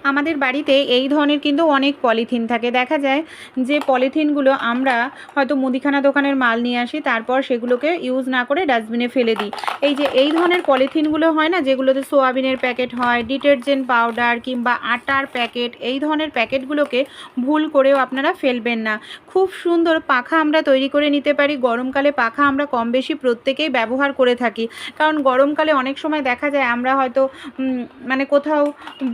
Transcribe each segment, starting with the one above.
আমাদের বাড়িতে এই ধরনের কিন্তু অনেক পলিথিন থাকে। দেখা যায় যে পলিথিনগুলো আমরা হয়তো মুদিখানা দোকানের মাল নিয়ে আসি, তারপর সেগুলোকে ইউজ না করে ডাস্টবিনে ফেলে দিই। এই ধরনের পলিথিনগুলো হয় না, যেগুলোতে সোয়াবিনের প্যাকেট হয়, ডিটারজেন্ট পাউডার কিংবা আটার প্যাকেট, এই ধরনের প্যাকেটগুলোকে ভুল করেও আপনারা ফেলবেন না। খুব সুন্দর পাখা আমরা তৈরি করে নিতে পারি। গরমকালে পাখা আমরা কম বেশি প্রত্যেকেই ব্যবহার করে থাকি, কারণ গরমকালে অনেক সময় দেখা যায় আমরা হয়তো মানে কোথাও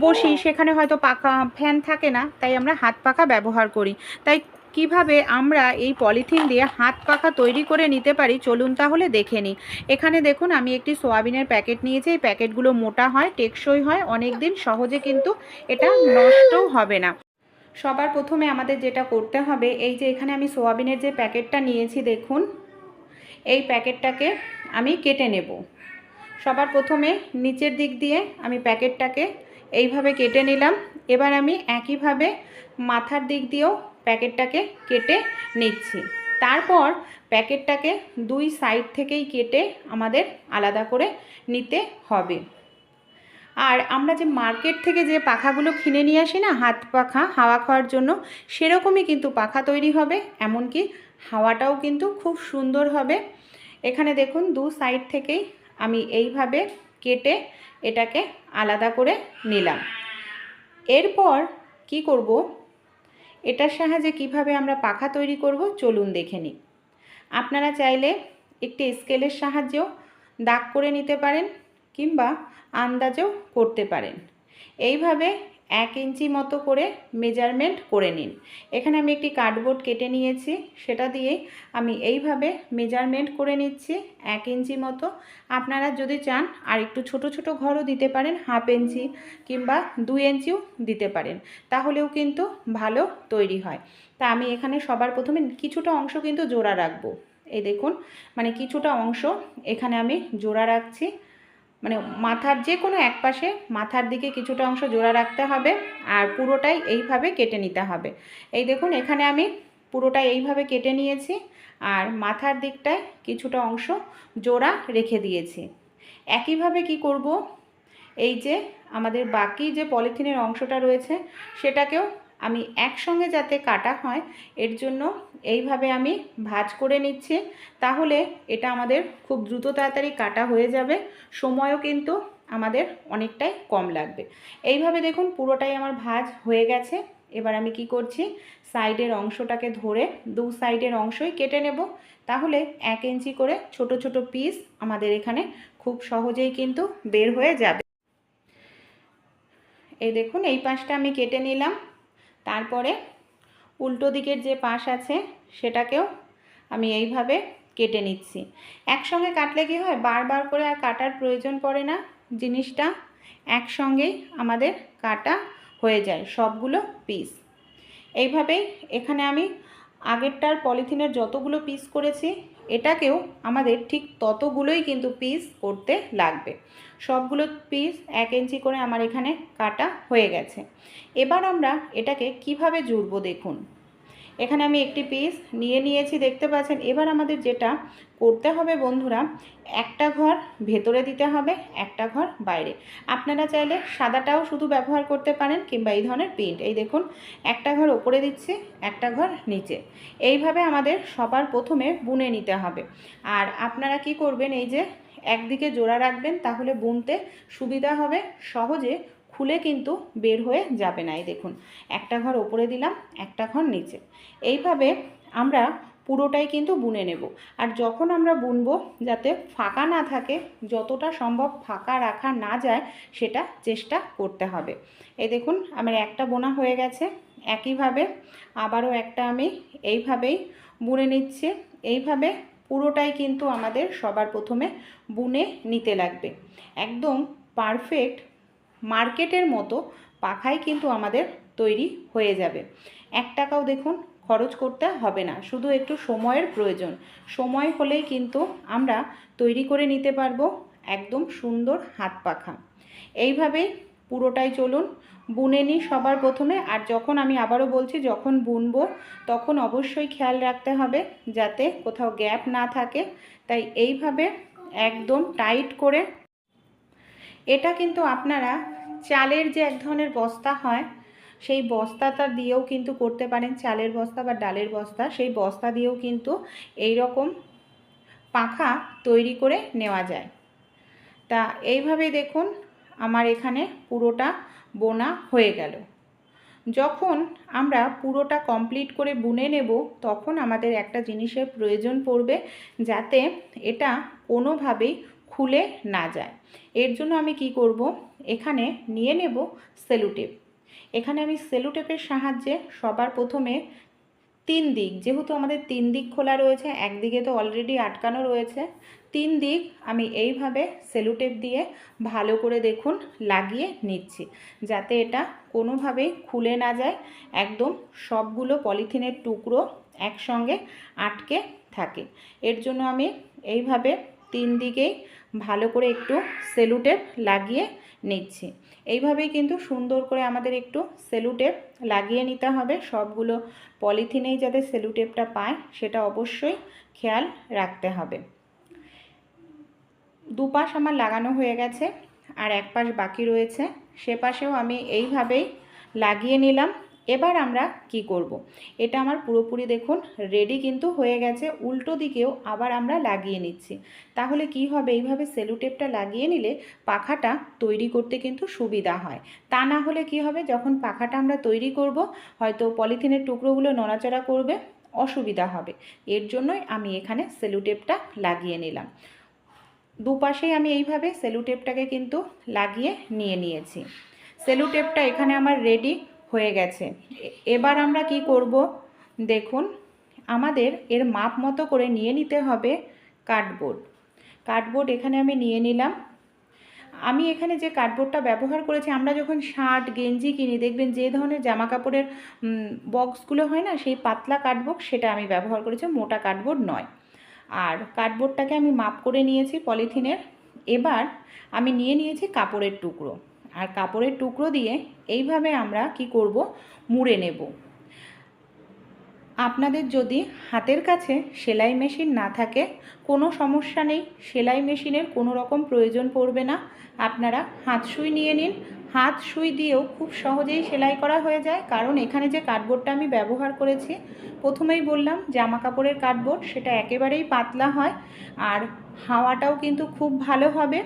বসি, সেখানে হয়তো পাখা ফ্যান থাকে না, তাই আমরা হাত পাখা ব্যবহার করি। তাই কিভাবে আমরা এই পলিথিন দিয়ে হাত পাখা তৈরি করে নিতে পারি, চলুন তাহলে দেখে নিই। এখানে দেখুন আমি একটি সোয়াবিনের প্যাকেট নিয়েছি। এই প্যাকেটগুলো মোটা হয়, টেকসই হয়, অনেক দিন সহজে কিন্তু এটা নষ্টও হবে না। সবার প্রথমে আমাদের যেটা করতে হবে, এই যে এখানে আমি সোয়াবিনের যে প্যাকেটটা নিয়েছি দেখুন, এই প্যাকেটটাকে আমি কেটে নেব। সবার প্রথমে নিচের দিক দিয়ে আমি প্যাকেটটাকে এইভাবে কেটে নিলাম। এবার আমি একইভাবে মাথার দিক দিয়েও প্যাকেটটাকে কেটে নিচ্ছি। তারপর প্যাকেটটাকে দুই সাইড থেকেই কেটে আমাদের আলাদা করে নিতে হবে। আর আমরা যে মার্কেট থেকে যে পাখাগুলো কিনে নিয়ে আসি না, হাত পাখা হাওয়া খাওয়ার জন্য, সেরকমই কিন্তু পাখা তৈরি হবে, এমনকি হাওয়াটাও কিন্তু খুব সুন্দর হবে। এখানে দেখুন দু সাইড থেকেই আমি এইভাবে কেটে এটাকে আলাদা করে নিলাম। এরপর কি করব, এটার সাহায্যে কিভাবে আমরা পাখা তৈরি করব চলুন দেখে নিই। আপনারা চাইলে একটি স্কেলের সাহায্যেও দাগ করে নিতে পারেন কিংবা আন্দাজেও করতে পারেন। এইভাবে 1 ইঞ্চি মতো করে মেজারমেন্ট করে নিন। এখানে আমি একটি কার্ডবোর্ড কেটে নিয়েছি, সেটা দিয়ে আমি এইভাবে মেজারমেন্ট করে নিচ্ছি 1 ইঞ্চি মতো। আপনারা যদি চান আর একটু ছোট ছোট ঘরও দিতে পারেন, 1/2 ইঞ্চি কিংবা 2 ইঞ্চিও দিতে পারেন, তাহলেও কিন্তু ভালো তৈরি হয়। তা আমি এখানে সবার প্রথমে কিছুটা অংশ কিন্তু জোড়া রাখবো। এই দেখুন, মানে কিছুটা অংশ এখানে আমি জোড়া রাখছি, মানে মাথার যে কোনো এক পাশে মাথার দিকে কিছুটা অংশ জোড়া রাখতে হবে, আর পুরোটাই এইভাবে কেটে নিতে হবে। এই দেখুন এখানে আমি পুরোটাই এইভাবে কেটে নিয়েছি, আর মাথার দিকটায় কিছুটা অংশ জোড়া রেখে দিয়েছি। একইভাবে কি করব, এই যে আমাদের বাকি যে পলিথিনের অংশটা রয়েছে সেটাকেও আমি একসঙ্গে যাতে কাটা হয়, এর জন্য এইভাবে আমি ভাঁজ করে নিচ্ছি। তাহলে এটা আমাদের খুব দ্রুত তাড়াতাড়ি কাটা হয়ে যাবে, সময়ও কিন্তু আমাদের অনেকটাই কম লাগবে। এইভাবে দেখুন পুরোটাই আমার ভাঁজ হয়ে গেছে। এবার আমি কি করছি, সাইডের অংশটাকে ধরে দু সাইডের অংশই কেটে নেব। তাহলে 1 ইঞ্চি করে ছোট ছোট পিস আমাদের এখানে খুব সহজেই কিন্তু বের হয়ে যাবে। এই দেখুন এই পাশটা আমি কেটে নিলাম। তারপরে উল্টো দিকের যে পাশ আছে সেটাকেও আমি এইভাবে কেটে নিচ্ছি। একসঙ্গে কাটলে কি হয়, বারবার করে আর কাটার প্রয়োজন পড়ে না, জিনিসটা একসঙ্গেই আমাদের কাটা হয়ে যায় সবগুলো পিস। এইভাবেই এখানে আমি আগেরটার পলিথিনের যতগুলো পিস করেছি, এটাকেও আমাদের ঠিক ততগুলোই কিন্তু পিস করতে লাগবে। সবগুলো পিস 1 ইঞ্চি করে আমার এখানে কাটা হয়ে গেছে। এবার আমরা এটাকে কিভাবে জুড়ব দেখুন। এখানে আমি একটি পিস নিয়ে নিয়েছি, দেখতে পাচ্ছেন। এবার আমাদের যেটা করতে হবে বন্ধুরা, একটা ঘর ভেতরে দিতে হবে, একটা ঘর বাইরে। আপনারা চাইলে সাদাটাও শুধু ব্যবহার করতে পারেন কিংবা এই ধরনের প্রিন্ট। এই দেখুন একটা ঘর ওপরে দিচ্ছি, একটা ঘর নিচে। এইভাবে আমাদের সবার প্রথমে বুনে নিতে হবে। আর আপনারা কি করবেন, এই যে একদিকে জোড়া রাখবেন, তাহলে বুনতে সুবিধা হবে, সহজে খুলে কিন্তু বের হয়ে যাবে না। এই দেখুন একটা ঘর ওপরে দিলাম, একটা ঘর নিচে। এইভাবে আমরা পুরোটাই কিন্তু বুনে নেব। আর যখন আমরা বুনবো যাতে ফাঁকা না থাকে, যতটা সম্ভব ফাঁকা রাখা না যায় সেটা চেষ্টা করতে হবে। এই দেখুন আমার একটা বোনা হয়ে গেছে। একইভাবে আবারও একটা আমি এইভাবেই বুনে নিচ্ছি। এইভাবে পুরোটাই কিন্তু আমাদের সবার প্রথমে বুনে নিতে লাগবে। একদম পারফেক্ট মার্কেটের মতো পাখাই কিন্তু আমাদের তৈরি হয়ে যাবে। 1 টাকাও দেখুন খরচ করতে হবে না, শুধু একটু সময়ের প্রয়োজন। সময় হলেই কিন্তু আমরা তৈরি করে নিতে পারবো একদম সুন্দর হাত পাখা। এইভাবেই পুরোটাই চলুন বুনে নিই সবার প্রথমে। আর যখন আমি আবারও বলছি, যখন বুনবো তখন অবশ্যই খেয়াল রাখতে হবে যাতে কোথাও গ্যাপ না থাকে। তাই এইভাবে একদম টাইট করে, এটা কিন্তু আপনারা চালের যে এক ধরনের বস্তা হয়, সেই বস্তাটা দিয়েও কিন্তু করতে পারেন, চালের বস্তা বা ডালের বস্তা, সেই বস্তা দিয়েও কিন্তু এই রকম পাখা তৈরি করে নেওয়া যায়। তা এইভাবে দেখুন আমার এখানে পুরোটা বোনা হয়ে গেল। যখন আমরা পুরোটা কমপ্লিট করে বুনে নেব, তখন আমাদের একটা জিনিসের প্রয়োজন পড়বে, যাতে এটা কোনোভাবেই খুলে না যায়। এর জন্য আমি কি করব, এখানে নিয়ে নেব সেলুটেপ। এখানে আমি সেলুটেপের সাহায্যে সবার প্রথমে 3 দিক, যেহেতু আমাদের 3 দিক খোলা রয়েছে, একদিকে তো অলরেডি আটকানো রয়েছে, 3 দিক আমি এইভাবে সেলুটেপ দিয়ে ভালো করে দেখুন লাগিয়ে নিচ্ছি, যাতে এটা কোনোভাবেই খুলে না যায়, একদম সবগুলো পলিথিনের টুকরো একসঙ্গে আটকে থাকে। এর জন্য আমি এইভাবে 3 দিকেই ভালো করে একটু সেলুটেপ লাগিয়ে নিচ্ছি। এইভাবেই কিন্তু সুন্দর করে আমাদের একটু সেলুটেপ লাগিয়ে নিতে হবে। সবগুলো পলিথিনেই যাতে সেলুটেপটা পায় সেটা অবশ্যই খেয়াল রাখতে হবে। দুপাশ আমার লাগানো হয়ে গেছে, আর এক পাশ বাকি রয়েছে, সে পাশেও আমি এইভাবেই লাগিয়ে নিলাম। এবার আমরা কি করব, এটা আমার পুরোপুরি দেখুন রেডি কিন্তু হয়ে গেছে। উল্টো দিকেও আবার আমরা লাগিয়ে নিচ্ছি। তাহলে কি হবে, এইভাবে সেলুটেপটা লাগিয়ে নিলে পাখাটা তৈরি করতে কিন্তু সুবিধা হয়। তা না হলে কি হবে, যখন পাখাটা আমরা তৈরি করব হয়তো পলিথিনের টুকরোগুলো নড়াচড়া করবে, অসুবিধা হবে। এর জন্যই আমি এখানে সেলুটেপটা লাগিয়ে নিলাম। দুপাশেই আমি এইভাবে সেলুটেপটাকে কিন্তু লাগিয়ে নিয়েছি। সেলুটেপটা এখানে আমার রেডি হয়ে গেছে। এবার আমরা কি করব, দেখুন আমাদের এর মাপ মতো করে নিয়ে নিতে হবে কার্ডবোর্ড। কার্ডবোর্ড এখানে আমি নিয়ে নিলাম। আমি এখানে যে কার্ডবোর্ডটা ব্যবহার করেছি, আমরা যখন শার্ট গেঞ্জি কিনি দেখবেন যে ধরনের জামা কাপড়ের বক্সগুলো হয় না, সেই পাতলা কার্ডবোর্ড, সেটা আমি ব্যবহার করেছি, মোটা কার্ডবোর্ড নয়। আর কার্ডবোর্ডটাকে আমি মাপ করে নিয়েছি পলিথিনের। এবার আমি নিয়ে নিয়েছি কাপড়ের টুকরো, আর কাপড়ের টুকরো দিয়ে এইভাবে আমরা কি করব, মুড়ে নেব। আপনাদের যদি হাতের কাছে সেলাই মেশিন না থাকে কোনো সমস্যা নেই, সেলাই মেশিনের কোনো রকম প্রয়োজন পড়বে না। আপনারা হাত সুই নিয়ে নিন, হাত সুই দিয়েও খুব সহজেই সেলাই করা হয়ে যায়। কারণ এখানে যে কার্ডবোর্ডটা আমি ব্যবহার করেছি, প্রথমেই বললাম জামা কাপড়ের কার্ডবোর্ড, সেটা একেবারেই পাতলা হয়, আর হাওয়াটাও কিন্তু খুব ভালো হবে।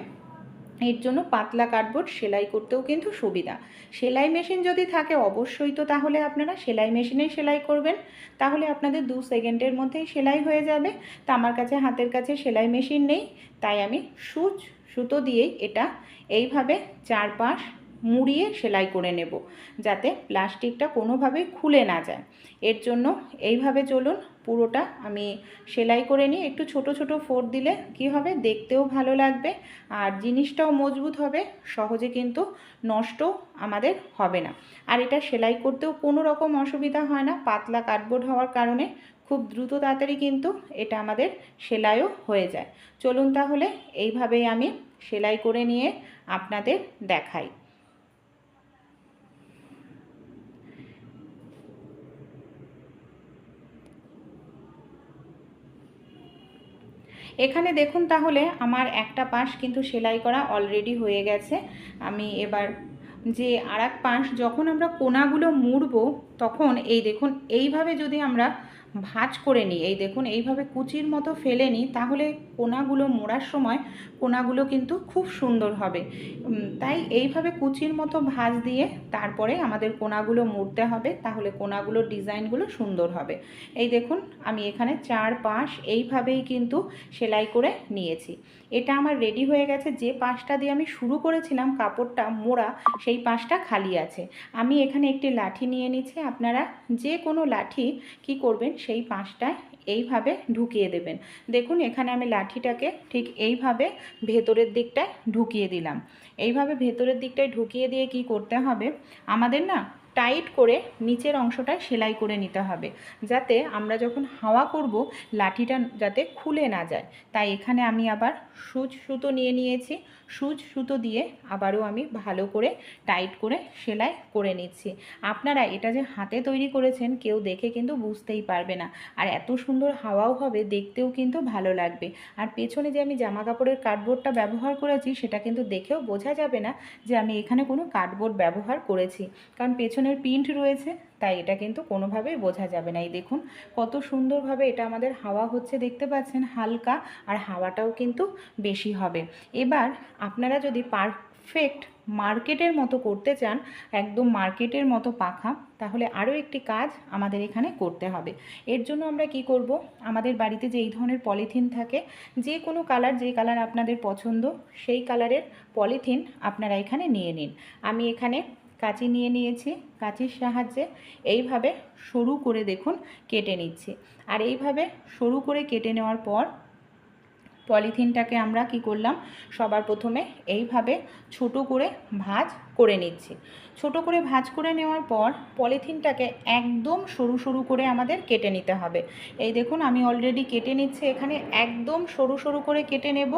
এর জন্য পাতলা কার্ডবোর্ড সেলাই করতেও কিন্তু সুবিধা। সেলাই মেশিন যদি থাকে অবশ্যই তো তাহলে আপনারা সেলাই মেশিনেই সেলাই করবেন, তাহলে আপনাদের 2 সেকেন্ডের মধ্যেই সেলাই হয়ে যাবে। তা আমার কাছে হাতের কাছে সেলাই মেশিন নেই, তাই আমি সুতো দিয়েই এটা এইভাবে চারপাশ মুড়িয়ে সেলাই করে নেব, যাতে প্লাস্টিকটা কোনোভাবেই খুলে না যায়। এর জন্য এইভাবে চলুন পুরোটা আমি সেলাই করে নিই। একটু ছোট ছোট ফোঁড় দিলে কি হবে, দেখতেও ভালো লাগবে, আর জিনিসটাও মজবুত হবে, সহজে কিন্তু নষ্ট আমাদের হবে না। আর এটা সেলাই করতেও কোনো রকম অসুবিধা হয় না, পাতলা কার্ডবোর্ড হওয়ার কারণে খুব দ্রুত তাড়াতাড়ি কিন্তু এটা আমাদের সেলাইও হয়ে যায়। চলুন তাহলে এইভাবেই আমি সেলাই করে নিয়ে আপনাদের দেখাই। এখানে দেখুন তাহলে আমার একটা পাশ কিন্তু সেলাই করা অলরেডি হয়ে গেছে। আমি এবার যে আরেক পাশ যখন আমরা কোনাগুলো মুড়বো, তখন এই দেখুন এইভাবে যদি আমরা ভাঁজ করে নিই, এই দেখুন এইভাবে কুচির মতো ফেলে নিই, তাহলে কোনাগুলো মোড়ার সময় কোনাগুলো কিন্তু খুব সুন্দর হবে। তাই এইভাবে কুচির মতো ভাঁজ দিয়ে তারপরে আমাদের কোনাগুলো মুড়তে হবে, তাহলে কোনাগুলোর ডিজাইনগুলো সুন্দর হবে। এই দেখুন আমি এখানে 4 পাশ এইভাবেই কিন্তু সেলাই করে নিয়েছি। এটা আমার রেডি হয়ে গেছে। যে পাশটা দিয়ে আমি শুরু করেছিলাম কাপড়টা মোড়া, সেই পাশটা খালি আছে। আমি এখানে একটি লাঠি নিয়ে নিচ্ছি। আপনারা যে কোনো লাঠি কি করবেন, সেই পাশটায় এইভাবে ঢুকিয়ে দেবেন। দেখুন এখানে আমি লাঠিটাকে ঠিক এইভাবে ভেতরের দিকটায় ঢুকিয়ে দিলাম। এইভাবে ভেতরের দিকটায় ঢুকিয়ে দিয়ে কি করতে হবে, আমাদের না টাইট করে নিচের অংশটা সেলাই করে নিতে হবে, যাতে আমরা যখন হাওয়া করব লাঠিটা যাতে খুলে না যায়। তাই এখানে আমি আবার সূচ সুতো নিয়ে নিয়েছি, সূচ সুতো দিয়ে আবারও আমি ভালো করে টাইট করে সেলাই করে নিচ্ছি। আপনারা এটা যে হাতে তৈরি করেছেন কেউ দেখে কিন্তু বুঝতেই পারবে না, আর এত সুন্দর হাওয়াও হবে, দেখতেও কিন্তু ভালো লাগবে। আর পেছনে যে আমি জামা কাপড়ের কার্ডবোর্ডটা ব্যবহার করেছি সেটা কিন্তু দেখেও বোঝা যাবে না যে আমি এখানে কোনো কার্ডবোর্ড ব্যবহার করেছি, কারণ পেছনের প্রিন্ট রয়েছে, তাই এটা কিন্তু কোনোভাবেই বোঝা যাবে না। এই দেখুন কত সুন্দরভাবে এটা আমাদের হাওয়া হচ্ছে, দেখতে পাচ্ছেন, হালকা, আর হাওয়াটাও কিন্তু বেশি হবে। এবার আপনারা যদি পারফেক্ট মার্কেটের মতো করতে চান, একদম মার্কেটের মতো পাখা, তাহলে আরও একটি কাজ আমাদের এখানে করতে হবে। এর জন্য আমরা কি করব, আমাদের বাড়িতে যে এই ধরনের পলিথিন থাকে, যে কোনো কালার, যে কালার আপনাদের পছন্দ সেই কালারের পলিথিন আপনারা এখানে নিয়ে নিন। আমি এখানে কাঁচি নিয়ে নিয়েছি, কাঁচির সাহায্যে এইভাবে সরু করে দেখুন কেটে নিচ্ছি। আর এইভাবে সরু করে কেটে নেওয়ার পর পলিথিনটাকে আমরা কি করলাম, সবার প্রথমে এইভাবে ছোট করে ভাঁজ করে নিচ্ছি। ছোট করে ভাঁজ করে নেওয়ার পর পলিথিনটাকে একদম সরু সরু করে আমাদের কেটে নিতে হবে। এই দেখুন আমি অলরেডি কেটে নিচ্ছি, এখানে একদম সরু সরু করে কেটে নেব,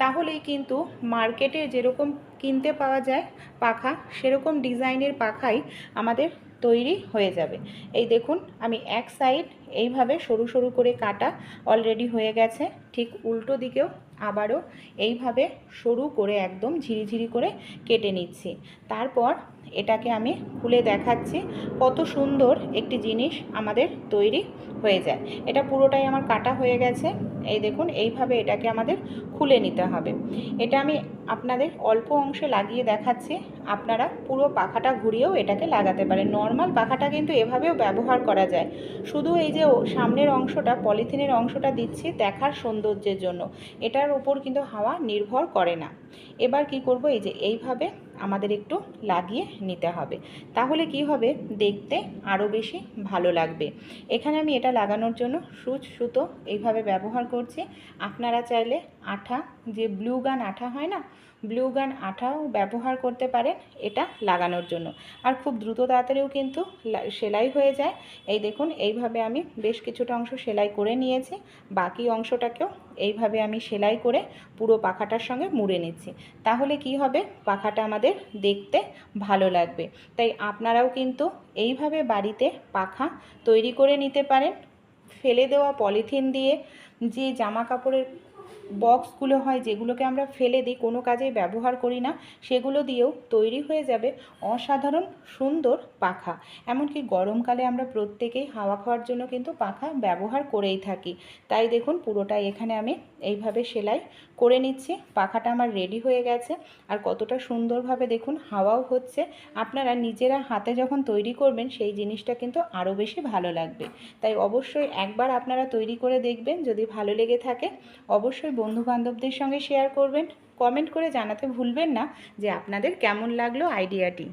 তাহলেই কিন্তু মার্কেটে যেরকম কিনতে পাওয়া যায় পাখা, সেরকম ডিজাইনের পাখাই আমাদের তৈরি হয়ে যাবে। এই দেখুন আমি এক সাইড এইভাবে সরু সরু করে কাটা অলরেডি হয়ে গেছে, ঠিক উল্টো দিকেও আবারও এইভাবে সরু করে একদম ঝিরিঝিরি করে কেটে নিচ্ছি। তারপর এটাকে আমি খুলে দেখাচ্ছি কত সুন্দর একটি জিনিস আমাদের তৈরি হয়ে যায়। এটা পুরোটাই আমার কাটা হয়ে গেছে। এই দেখুন এইভাবে এটাকে আমাদের খুলে নিতে হবে। এটা আমি আপনাদের অল্প অংশে লাগিয়ে দেখাচ্ছি, আপনারা পুরো পাখাটা ঘুরিয়েও এটাকে লাগাতে পারেন। নর্মাল পাখাটা কিন্তু এভাবেও ব্যবহার করা যায়, শুধু এই যে সামনের অংশটা, পলিথিনের অংশটা দিচ্ছি দেখার সৌন্দর্যের জন্য, এটার উপর কিন্তু হাওয়া নির্ভর করে না। এবার কি করব, এই যে এইভাবে আমাদের একটু লাগিয়ে নিতে হবে, তাহলে কি হবে, দেখতে আরও বেশি ভালো লাগবে। এখানে আমি এটা লাগানোর জন্য সূচ সুতো এইভাবে ব্যবহার করছি। আপনারা চাইলে আঠা, যে ব্লু গান আঠা হয় না, ব্লু গান আঠাও ব্যবহার করতে পারেন এটা লাগানোর জন্য, আর খুব দ্রুত তাড়াতাড়িও কিন্তু সেলাই হয়ে যায়। এই দেখুন এইভাবে আমি বেশ কিছুটা অংশ সেলাই করে নিয়েছি, বাকি অংশটাকেও এইভাবে আমি সেলাই করে পুরো পাখাটার সঙ্গে মুড়ে নিচ্ছি, তাহলে কি হবে, পাখাটা আমাদের দেখতে ভালো লাগবে। তাই আপনারাও কিন্তু এইভাবে বাড়িতে পাখা তৈরি করে নিতে পারেন। ফেলে দেওয়া পলিথিন দিয়ে, যে জামা কাপড়ের বক্সগুলো হয় যেগুলোকে আমরা ফেলে দিই, কোনো কাজেই ব্যবহার করি না, সেগুলো দিয়েও তৈরি হয়ে যাবে অসাধারণ সুন্দর পাখা। এমনকি গরমকালে আমরা প্রত্যেকেই হাওয়া খাওয়ার জন্য কিন্তু পাখা ব্যবহার করেই থাকি। তাই দেখুন পুরোটাই এখানে আমি এইভাবে সেলাই করে নিচ্ছি, পাখাটা আমার রেডি হয়ে গেছে, আর কতটা সুন্দরভাবে দেখুন হাওয়াও হচ্ছে। আপনারা নিজেরা হাতে যখন তৈরি করবেন সেই জিনিসটা কিন্তু আরও বেশি ভালো লাগবে। তাই অবশ্যই একবার আপনারা তৈরি করে দেখবেন, যদি ভালো লেগে থাকে অবশ্যই বন্ধুবান্ধবদের সঙ্গে শেয়ার করবেন। কমেন্ট করে জানাতে ভুলবেন না যে আপনাদের কেমন লাগলো আইডিয়াটি।